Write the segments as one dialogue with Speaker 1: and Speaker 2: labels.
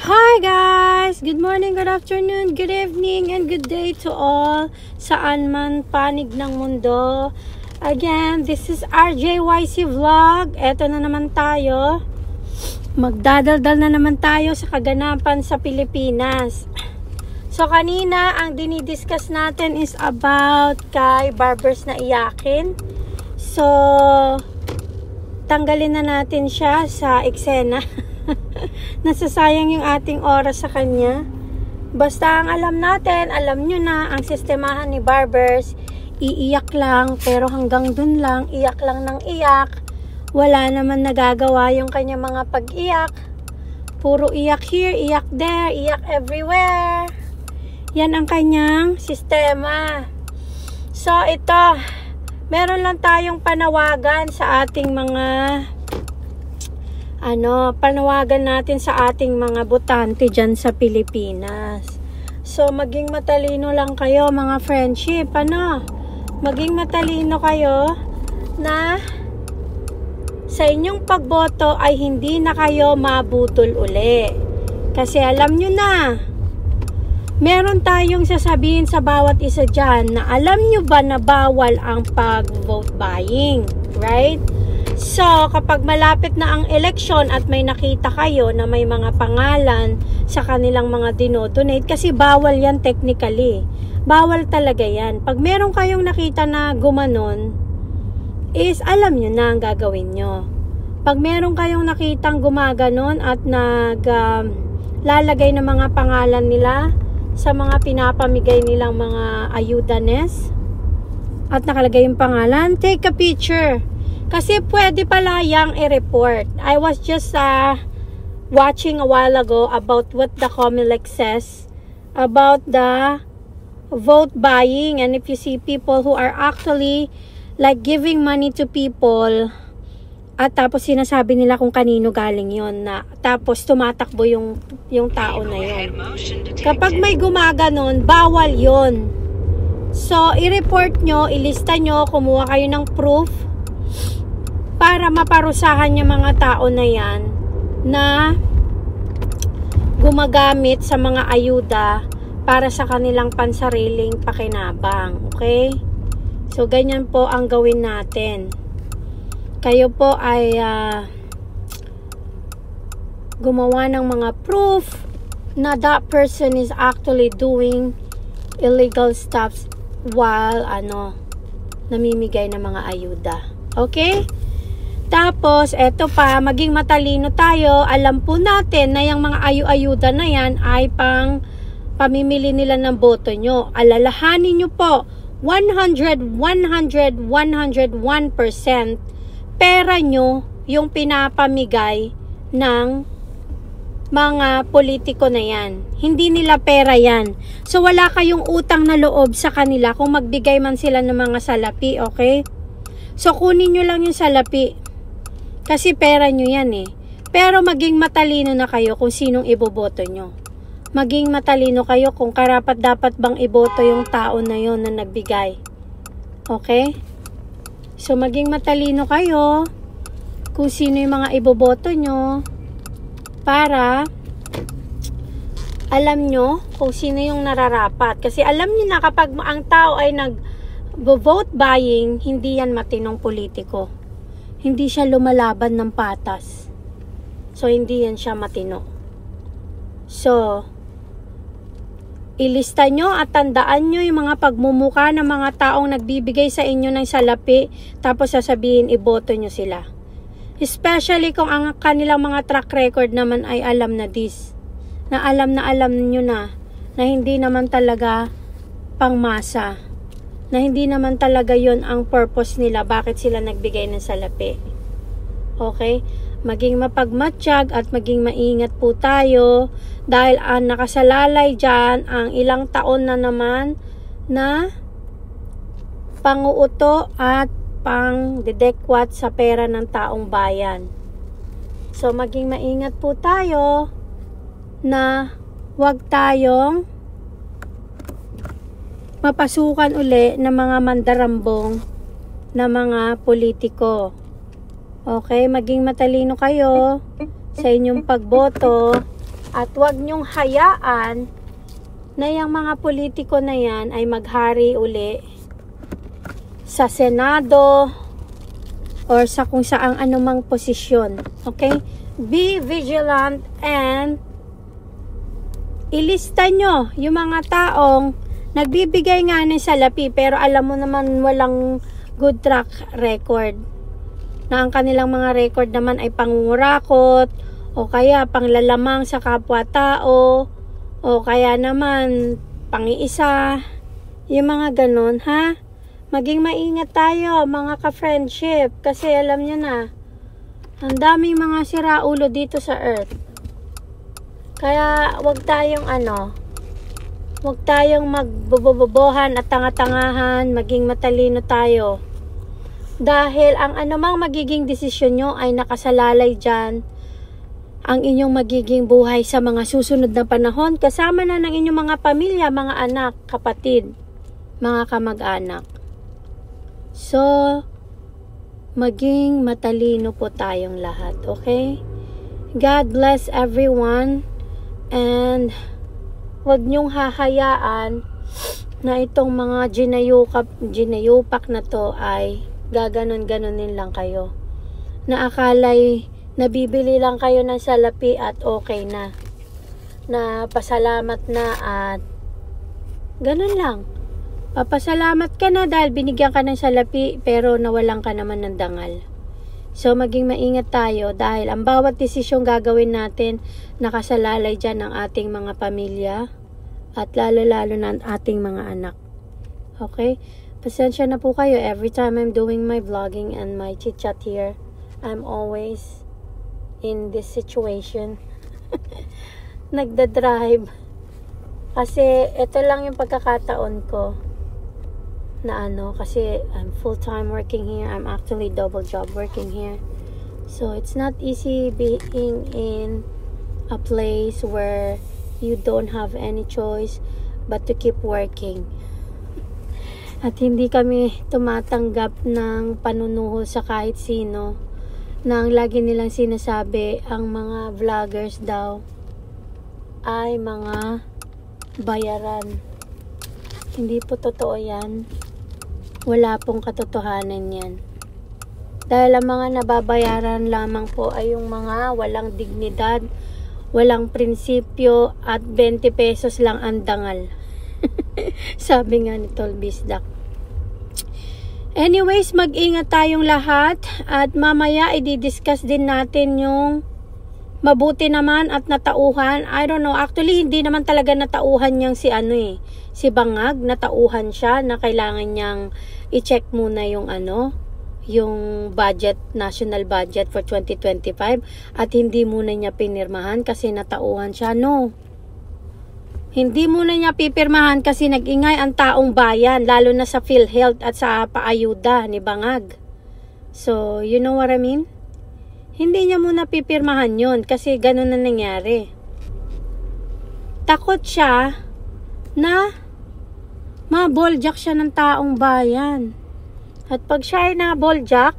Speaker 1: Hi guys! Good morning, good afternoon, good evening, and good day to all saan man panig ng mundo. Again, this is RJYC Vlog. Eto na naman tayo. Magdadaldal na naman tayo sa kaganapan sa Pilipinas. So kanina, ang dinidiscuss natin is about kay barbers na iyakin. So, tanggalin na natin siya sa eksena. Nasasayang yung ating oras sa kanya. Basta ang alam natin, alam nyo na, ang sistemahan ni barbers, iiyak lang, pero hanggang dun lang, iyak lang ng iyak. Wala naman nagagawa yung kanya mga pag-iyak. Puro iyak here, iyak there, iyak everywhere. Yan ang kanyang sistema. So ito, meron lang tayong panawagan sa ating mga panawagan natin sa ating mga botante dyan sa Pilipinas. So, maging matalino lang kayo, mga friendship. Maging matalino kayo na sa inyong pagboto ay hindi na kayo mabutol uli. Kasi alam nyo na, meron tayong sasabihin sa bawat isa dyan na alam nyo ba na bawal ang pag-vote buying, right? So, kapag malapit na ang eleksyon at may nakita kayo na may mga pangalan sa kanilang mga dinodonate, kasi bawal yan technically. Bawal talaga yan. Pag meron kayong nakita na gumanon, is alam nyo na ang gagawin nyo. Pag meron kayong nakitang gumaganon at lalagay ng mga pangalan nila sa mga pinapamigay nilang mga ayudanes at nakalagay yung pangalan, take a picture. Kasi pwede pala yang i-report. I was just watching a while ago about what the COMELEC says about the vote buying. And if you see people who are actually like giving money to people at tapos sinasabi nila kung kanino galing yon, na tapos tumatakbo yung tao na yon. Kapag may gumaganon, bawal yon. So, i-report nyo, ilista nyo, kumuha kayo ng proof para maparusahan yung mga tao na yan na gumagamit sa mga ayuda para sa kanilang pansariling pakinabang. Okay? So, ganyan po ang gawin natin. Kayo po ay gumawa ng mga proof na that person is actually doing illegal stuff while namimigay ng mga ayuda. Okay? Tapos, eto pa, maging matalino tayo. Alam po natin na yung mga ayuda na yan ay pamimili nila ng boto nyo. Alalahanin nyo po, 101% pera nyo yung pinapamigay ng mga politiko na yan. Hindi nila pera yan. So, wala kayong utang na loob sa kanila kung magbigay man sila ng mga salapi, okay? So, kunin nyo lang yung salapi. Kasi pera nyo yan eh. Pero maging matalino na kayo kung sinong iboboto nyo. Maging matalino kayo kung karapat dapat bang iboto yung tao na yon na nagbigay. Okay? So maging matalino kayo kung sino yung mga iboboto nyo para alam nyo kung sino yung nararapat. Kasi alam nyo na kapag ang tao ay nag-vote buying, hindi yan matinong politiko. Hindi siya lumalaban ng patas. So, hindi yan siya matino. So, ilista nyo at tandaan nyo yung mga pagmumuka ng mga taong nagbibigay sa inyo ng salapi, tapos sasabihin, iboto nyo sila. Especially kung ang kanilang mga track record naman ay alam na this. Na alam nyo na hindi naman talaga pangmasa. Na hindi naman talaga yon ang purpose nila, bakit sila nagbigay ng salapi. Okay? Maging mapagmatsyag at maging maingat po tayo dahil nakasalalay dyan ang ilang taon na naman na panguuto at pang-dedekwat sa pera ng taong bayan. So, maging maingat po tayo na huwag tayong mapasukan uli ng mga mandarambong na mga politiko. Okay, maging matalino kayo sa inyong pagboto At wag nyong hayaan na yung mga politiko na yan ay maghari uli sa Senado or sa kung saang anumang posisyon. Okay? Be vigilant and ilista nyo yung mga taong nagbibigay nga ng salapi pero alam mo naman walang good track record. Na ang kanilang mga record naman ay pangungurakot o kaya panglalamang sa kapwa-tao o kaya naman pangiisa. Yung mga ganun, ha? Maging maingat tayo mga ka-friendship kasi alam nyo na ang daming mga siraulo dito sa earth. Kaya wag tayong wag tayong magbobobohan at tanga-tangahan, maging matalino tayo. Dahil ang anumang magiging desisyon nyo ay nakasalalay dyan ang inyong magiging buhay sa mga susunod na panahon kasama na ng inyong mga pamilya, mga anak, kapatid, mga kamag-anak. So, maging matalino po tayong lahat, okay? God bless everyone and wag nyong hahayaan na itong mga ginayupak na to ay gaganon-ganonin lang kayo. Na akala'y nabibili lang kayo ng salapi at okay na. Na pasalamat na at ganun lang. Papasalamat ka na dahil binigyan ka ng salapi pero nawalan ka naman ng dangal. So maging maingat tayo dahil ang bawat desisyong gagawin natin nakasalalay dyan ng ating mga pamilya at lalo-lalo na ang ating mga anak. Okay? Pasensya na po kayo every time I'm doing my vlogging and my chit-chat here. I'm always in this situation. Nagda-drive. Kasi ito lang yung pagkakataon ko na kasi I'm full-time working here. I'm actually double job working here. So it's not easy being in a place where you don't have any choice but to keep working. At hindi kami tumatanggap ng panunuho sa kahit sino na ang lagi nilang sinasabi ang mga vloggers daw ay mga bayaran. Hindi po totoo yan. Wala pong katotohanan yan. Dahil ang mga nababayaran lamang po ay yung mga walang dignidad, walang prinsipyo at 20 pesos lang ang dangal. Sabi nga ni Tol Bisdak. Anyways, mag-ingat tayong lahat at mamaya i-discuss din natin yung mabuti naman at natauhan. I don't know, actually hindi naman talaga natauhan niyang si Bangag, natauhan siya na kailangan niyang i-check muna yung yung budget, national budget for 2025 at hindi muna niya pinirmahan kasi natauhan siya. No. Hindi muna niya pipirmahan kasi nag-ingay ang taong bayan, lalo na sa PhilHealth at sa paayuda ni Bangag. So, you know what I mean? Hindi niya muna pipirmahan yun kasi ganun na nangyari. Takot siya na maboljak siya ng taong bayan. At pag siya ay naboljak,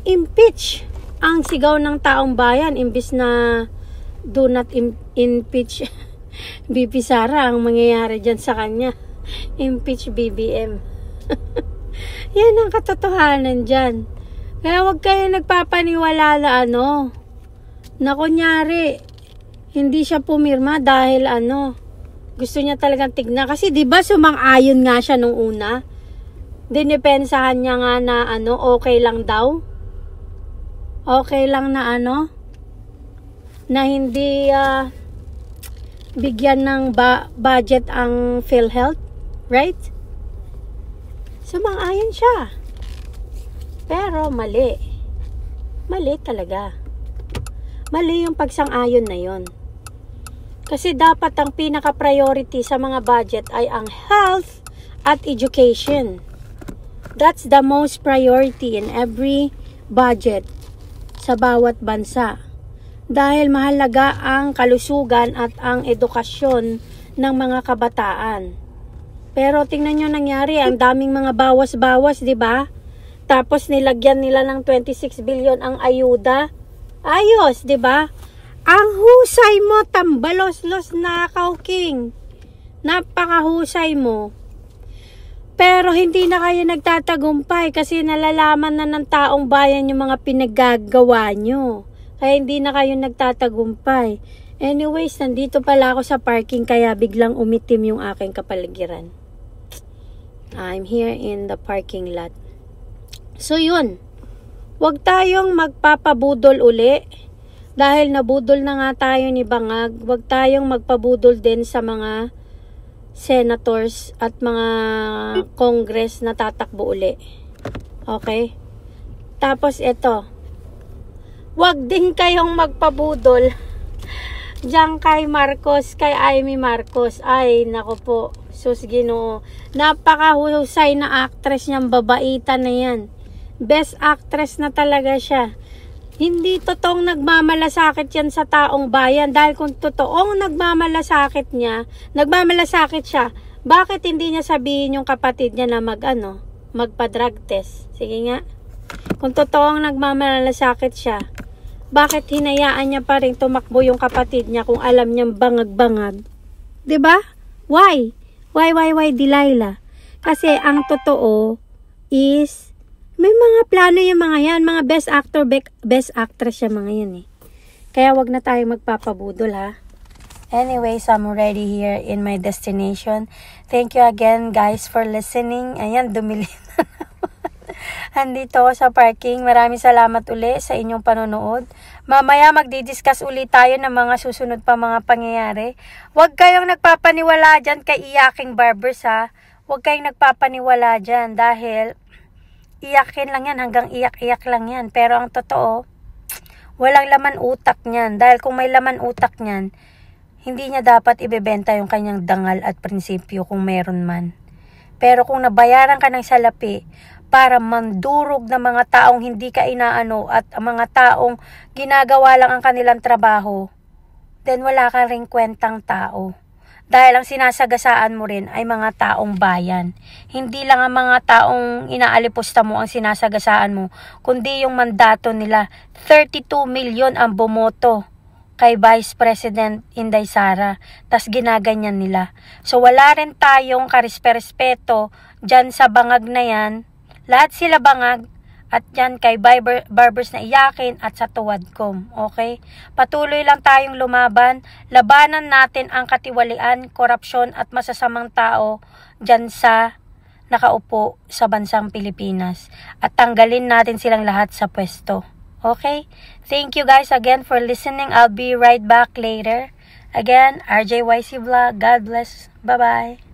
Speaker 1: impeach ang sigaw ng taong bayan imbis na do not impeach BP Sara ang mangyayari dyan sa kanya. Impeach BBM. Yan ang katotohanan dyan. Kaya wag kayo nagpapaniwala na na kunyari hindi siya pumirma dahil gusto niya talagang tignan. Kasi diba sumang-ayon nga siya nung una? Dinipensahan niya nga na okay lang daw. Okay lang na na hindi bigyan ng budget ang PhilHealth, right? Sumang-ayon siya. Pero mali. Mali talaga. Mali yung pagsang-ayon na yon. Kasi dapat ang pinaka-priority sa mga budget ay ang health at education. That's the most priority in every budget sa bawat bansa. Dahil mahalaga ang kalusugan at ang edukasyon ng mga kabataan. Pero tingnan nyo nangyari, ang daming mga bawas-bawas, di ba? Tapos nilagyan nila ng 26 billion ang ayuda. Ayos, di ba? Ang husay mo, tambalos-los na King. Napakahusay mo. Pero hindi na kayo nagtatagumpay kasi nalalaman na ng taong bayan yung mga pinaggagawa nyo. Kaya hindi na kayo nagtatagumpay. Anyways, nandito pala ako sa parking kaya biglang umitim yung aking kapaligiran. I'm here in the parking lot. So yun, huwag tayong magpapabudol uli. Dahil nabudol na nga tayo ni Bangag, huwag tayong magpabudol din sa mga senators at mga congress na tatakbo uli. Okay? Tapos ito, huwag din kayong magpabudol diyan kay Marcos, kay Amy Marcos. Ay, nako po, sus Ginoo. Napakahusay na actress niyang babaita na yan. Best actress na talaga siya. Hindi totoong nagmamalasakit yan sa taong bayan. Dahil kung totoong nagmamalasakit siya, bakit hindi niya sabihin yung kapatid niya na magpa-drug test? Sige nga. Kung totoong nagmamalasakit siya, bakit hinayaan niya pa rin tumakbo yung kapatid niya kung alam niyang bangag-bangag? 'Di ba? Why? Why, Delilah? Kasi ang totoo is may mga plano yung mga yan, mga best actor, best actress yung mga yan eh. Kaya wag na tayo magpapabudol ha. Anyways, I'm already here in my destination. Thank you again guys for listening. Ayan, dumili na andito ako sa parking. Maraming salamat uli sa inyong panonood. Mamaya magdi-discuss uli tayo ng mga susunod pa mga pangyayari. Huwag kayong nagpapaniwala dyan kay Iyaking Barbers ha. Huwag kayong nagpapaniwala dyan dahil iyakin lang yan, hanggang iyak-iyak lang yan. Pero ang totoo, walang laman utak niyan. Dahil kung may laman utak niyan, hindi niya dapat ibebenta yung kanyang dangal at prinsipyo kung meron man. Pero kung nabayaran ka ng salapi para mandurog ng mga taong hindi ka inaano at mga taong ginagawa lang ang kanilang trabaho, then wala ka ring kwentang tao. Dahil ang sinasagasaan mo rin ay mga taong bayan. Hindi lang ang mga taong inaalipusta mo ang sinasagasaan mo, kundi yung mandato nila. 32 million ang bumoto kay Vice President Inday Sara. Tas ginaganyan nila. So wala rin tayong karespeto dyan sa bangag na yan. Lahat sila bangag. At yan kay Barbers na Iyakin at sa Tuwadcom. Okay? Patuloy lang tayong lumaban. Labanan natin ang katiwalian, korupsyon at masasamang tao dyan sa nakaupo sa bansang Pilipinas. At tanggalin natin silang lahat sa pwesto. Okay? Thank you guys again for listening. I'll be right back later. Again, RJYC Vlog. God bless. Bye-bye.